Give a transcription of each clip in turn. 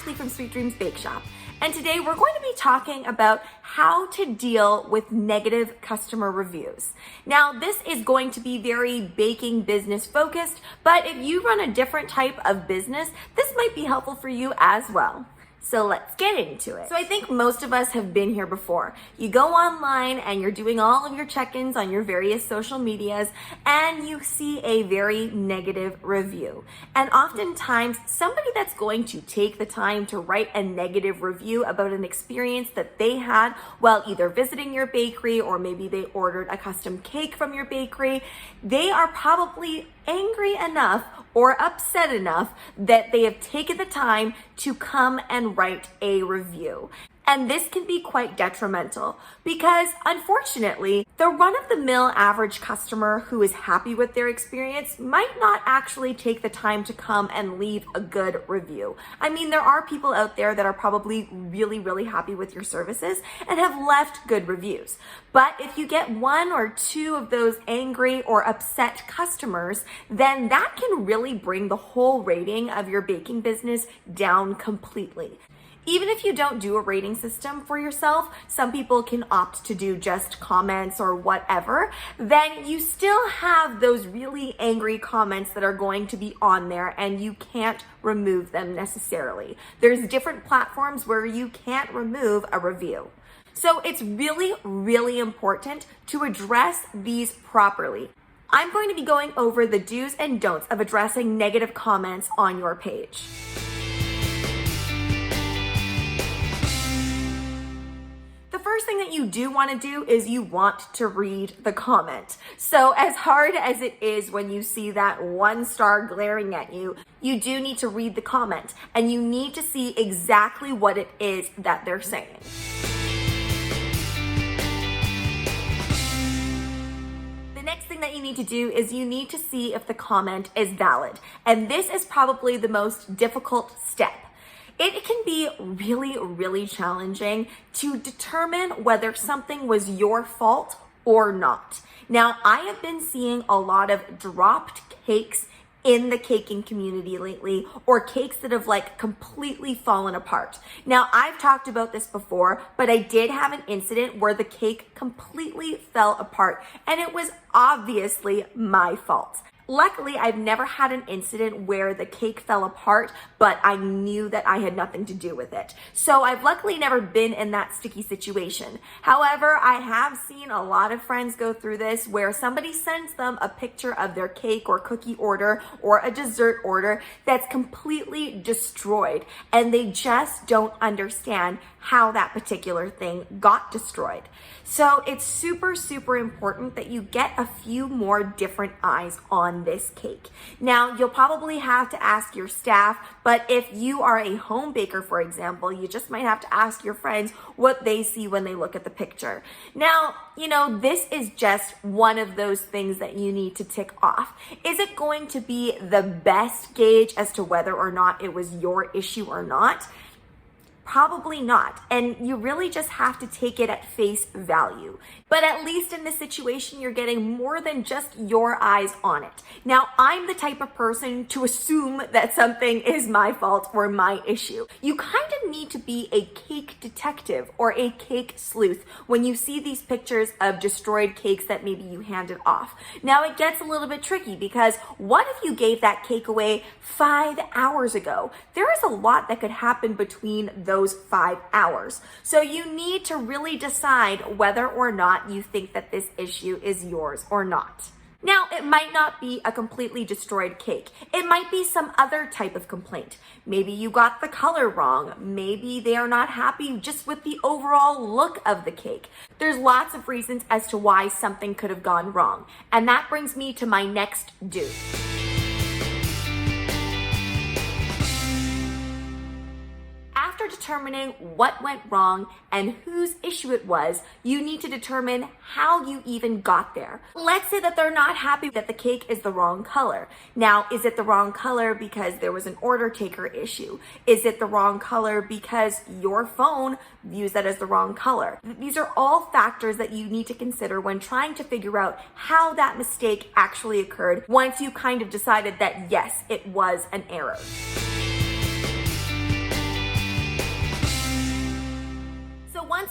Ashleigh from Sweet Dreams Bake Shop, and today we're going to be talking about how to deal with negative customer reviews. Now, this is going to be very baking business focused, but if you run a different type of business, this might be helpful for you as well. So let's get into it. So I think most of us have been here before. You go online and you're doing all of your check-ins on your various social medias and you see a very negative review. And oftentimes somebody that's going to take the time to write a negative review about an experience that they had while either visiting your bakery or maybe they ordered a custom cake from your bakery, they are probably angry enough or upset enough that they have taken the time to come and write a review. And this can be quite detrimental because unfortunately, the run-of-the-mill average customer who is happy with their experience might not actually take the time to come and leave a good review. I mean, there are people out there that are probably really happy with your services and have left good reviews. But if you get one or two of those angry or upset customers, then that can really bring the whole rating of your baking business down completely. Even if you don't do a rating system for yourself, some people can opt to do just comments or whatever, then you still have those really angry comments that are going to be on there and you can't remove them necessarily. There's different platforms where you can't remove a review. So it's really important to address these properly. I'm going to be going over the do's and don'ts of addressing negative comments on your page. First thing that you do want to do is you want to read the comment. So as hard as it is when you see that 1 star glaring at you, you do need to read the comment and you need to see exactly what it is that they're saying. The next thing that you need to do is you need to see if the comment is valid. And this is probably the most difficult step. It can be really challenging to determine whether something was your fault or not. Now, I have been seeing a lot of dropped cakes in the caking community lately, or cakes that have completely fallen apart. Now, I've talked about this before, but I did have an incident where the cake completely fell apart, and it was obviously my fault. Luckily, I've never had an incident where the cake fell apart, but I knew that I had nothing to do with it. So I've luckily never been in that sticky situation. However, I have seen a lot of friends go through this where somebody sends them a picture of their cake or cookie order or a dessert order that's completely destroyed, and they just don't understand how that particular thing got destroyed. So it's super important that you get a few more different eyes on this cake. Now, you'll probably have to ask your staff, but if you are a home baker, for example, you just might have to ask your friends what they see when they look at the picture. Now, this is just one of those things that you need to tick off. Is it going to be the best gauge as to whether or not it was your issue or not? Probably not. And you really just have to take it at face value. But at least in this situation, you're getting more than just your eyes on it. Now, I'm the type of person to assume that something is my fault or my issue. You kind of need to be a cake detective or a cake sleuth when you see these pictures of destroyed cakes that maybe you handed off. Now, it gets a little bit tricky because what if you gave that cake away 5 hours ago? There is a lot that could happen between those 5 hours. So you need to really decide whether or not you think that this issue is yours or not. Now, it might not be a completely destroyed cake. It might be some other type of complaint. Maybe you got the color wrong. Maybe they are not happy just with the overall look of the cake. There's lots of reasons as to why something could have gone wrong. And that brings me to my next do. After determining what went wrong and whose issue it was, you need to determine how you even got there. Let's say that they're not happy that the cake is the wrong color. Now, is it the wrong color because there was an order taker issue? Is it the wrong color because your phone views that as the wrong color? These are all factors that you need to consider when trying to figure out how that mistake actually occurred once you kind of decided that yes, it was an error.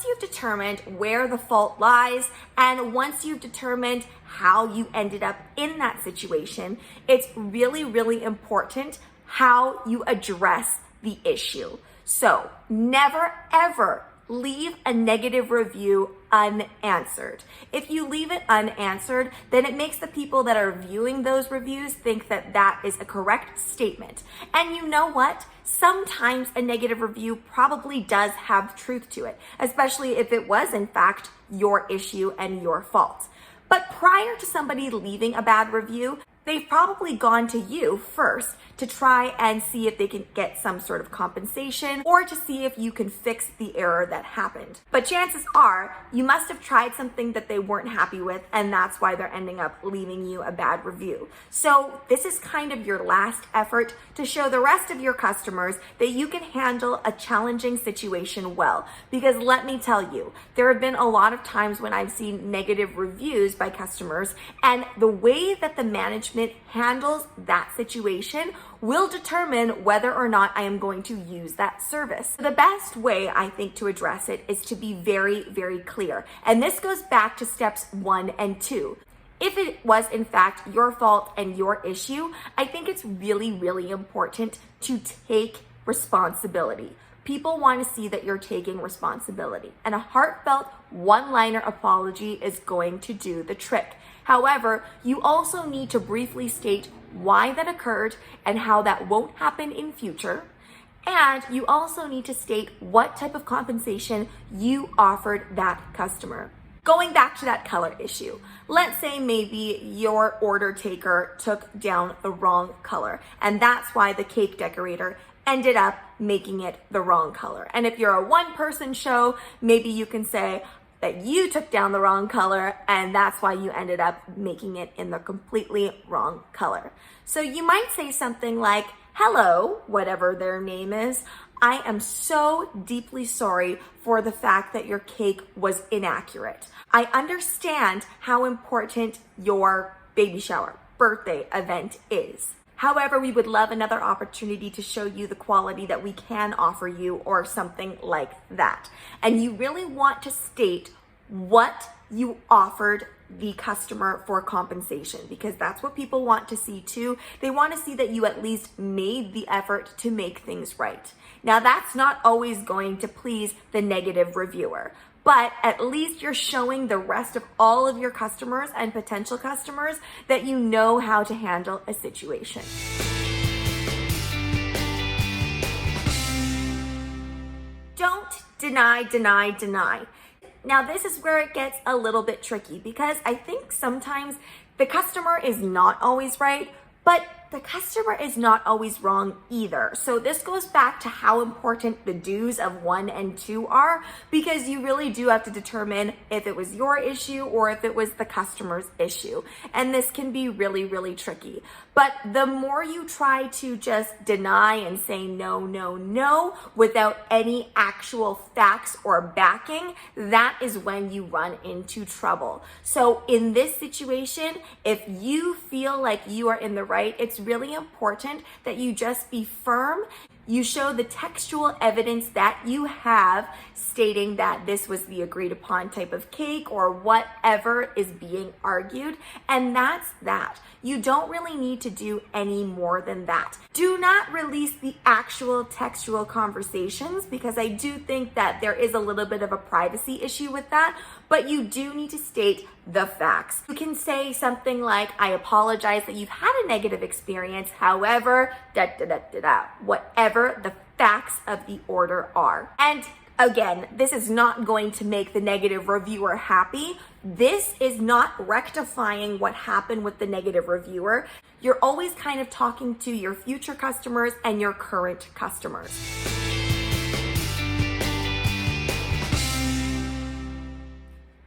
you've determined where the fault lies, and once you've determined how you ended up in that situation, it's really, really important how you address the issue. So never, ever leave a negative review unanswered. If you leave it unanswered, then it makes the people that are viewing those reviews think that that is a correct statement. And you know what? Sometimes a negative review probably does have truth to it, especially if it was in fact your issue and your fault. But prior to somebody leaving a bad review, they've probably gone to you first to try and see if they can get some sort of compensation or to see if you can fix the error that happened. But chances are you must have tried something that they weren't happy with, and that's why they're ending up leaving you a bad review. So this is kind of your last effort to show the rest of your customers that you can handle a challenging situation well. Because let me tell you, there have been a lot of times when I've seen negative reviews by customers, and the way that the management handles that situation will determine whether or not I am going to use that service. The best way, I think, to address it is to be very, very clear. And this goes back to steps 1 and 2. If it was in fact your fault and your issue, I think it's really, really important to take responsibility. People want to see that you're taking responsibility, and a heartfelt one-liner apology is going to do the trick. However, you also need to briefly state why that occurred and how that won't happen in future. And you also need to state what type of compensation you offered that customer. Going back to that color issue, let's say maybe your order taker took down the wrong color, and that's why the cake decorator ended up making it the wrong color. And if you're a one-person show, maybe you can say that you took down the wrong color and that's why you ended up making it in the completely wrong color. So you might say something like, "Hello," whatever their name is, "I am so deeply sorry for the fact that your cake was inaccurate. I understand how important your baby shower, birthday event is. However, we would love another opportunity to show you the quality that we can offer you," or something like that. And you really want to state what you offered the customer for compensation, because that's what people want to see too. They want to see that you at least made the effort to make things right. Now, that's not always going to please the negative reviewer, but at least you're showing the rest of all of your customers and potential customers that you know how to handle a situation. Don't deny, deny, deny. Now, this is where it gets a little bit tricky, because I think sometimes the customer is not always right, but the customer is not always wrong either. So this goes back to how important the do's of 1 and 2 are, because you really do have to determine if it was your issue or if it was the customer's issue. And this can be really, really tricky. But the more you try to just deny and say no, no, no, without any actual facts or backing, that is when you run into trouble. So in this situation, if you feel like you are in the right, it's really important that you just be firm. You show the textual evidence that you have stating that this was the agreed upon type of cake or whatever is being argued, and that's that. You don't really need to do any more than that. Do not release the actual textual conversations, because I do think that there is a little bit of a privacy issue with that, but you do need to state the facts. You can say something like, "I apologize that you've had a negative experience, however, whatever the facts of the order are." And again, this is not going to make the negative reviewer happy. This is not rectifying what happened with the negative reviewer. You're always kind of talking to your future customers and your current customers.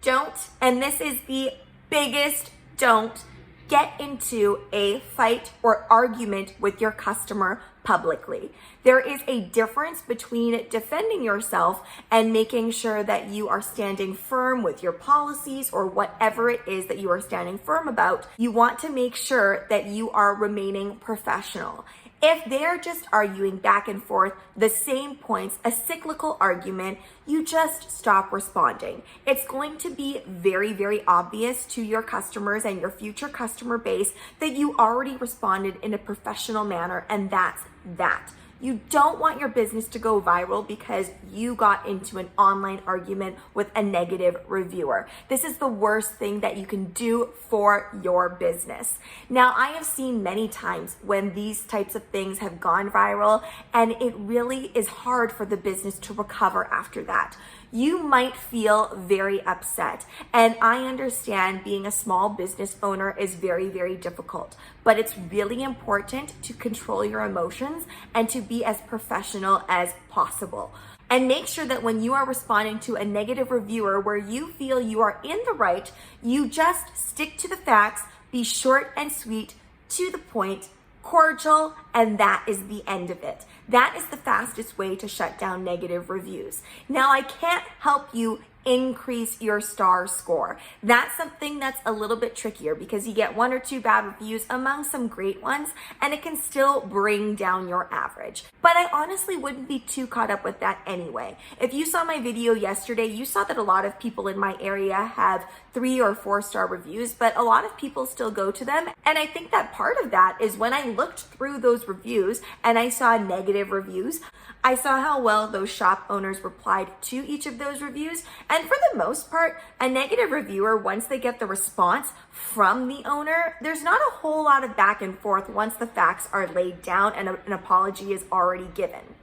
Don't, and this is the biggest don't, get into a fight or argument with your customer publicly. There is a difference between defending yourself and making sure that you are standing firm with your policies or whatever it is that you are standing firm about. You want to make sure that you are remaining professional. If they're just arguing back and forth the same points, a cyclical argument, you just stop responding. It's going to be very, very obvious to your customers and your future customer base that you already responded in a professional manner, and that's that. You don't want your business to go viral because you got into an online argument with a negative reviewer. This is the worst thing that you can do for your business. Now, I have seen many times when these types of things have gone viral, and it really is hard for the business to recover after that. You might feel very upset, and I understand being a small business owner is very, very difficult, but it's really important to control your emotions and to be as professional as possible. And make sure that when you are responding to a negative reviewer where you feel you are in the right, you just stick to the facts, be short and sweet, to the point, cordial, and that is the end of it. That is the fastest way to shut down negative reviews. Now, I can't help you increase your star score. That's something that's a little bit trickier because you get 1 or 2 bad reviews among some great ones, and it can still bring down your average. But I honestly wouldn't be too caught up with that anyway. If you saw my video yesterday, you saw that a lot of people in my area have 3 or 4 star reviews, but a lot of people still go to them. And I think that part of that is when I looked through those reviews and I saw negative reviews, I saw how well those shop owners replied to each of those reviews. And for the most part, a negative reviewer, once they get the response from the owner, there's not a whole lot of back and forth once the facts are laid down and an apology is already given.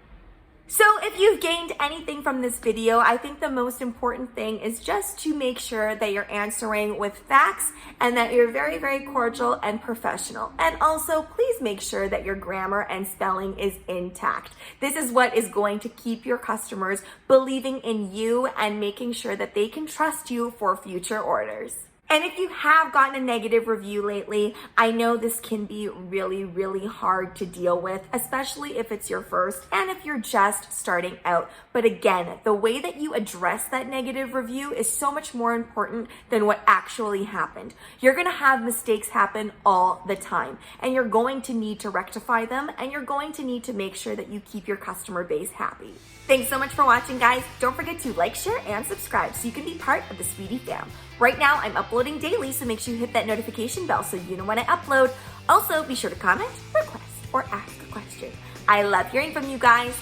So if you've gained anything from this video, I think the most important thing is just to make sure that you're answering with facts and that you're very, very cordial and professional. And also, please make sure that your grammar and spelling is intact. This is what is going to keep your customers believing in you and making sure that they can trust you for future orders. And if you have gotten a negative review lately, I know this can be really, really hard to deal with, especially if it's your first and if you're just starting out. But again, the way that you address that negative review is so much more important than what actually happened. You're gonna have mistakes happen all the time, and you're going to need to rectify them, and you're going to need to make sure that you keep your customer base happy. Thanks so much for watching, guys. Don't forget to like, share, and subscribe so you can be part of the Sweetie fam. Right now, I'm uploading daily, so make sure you hit that notification bell so you know when I upload. Also, be sure to comment, request, or ask a question. I love hearing from you guys.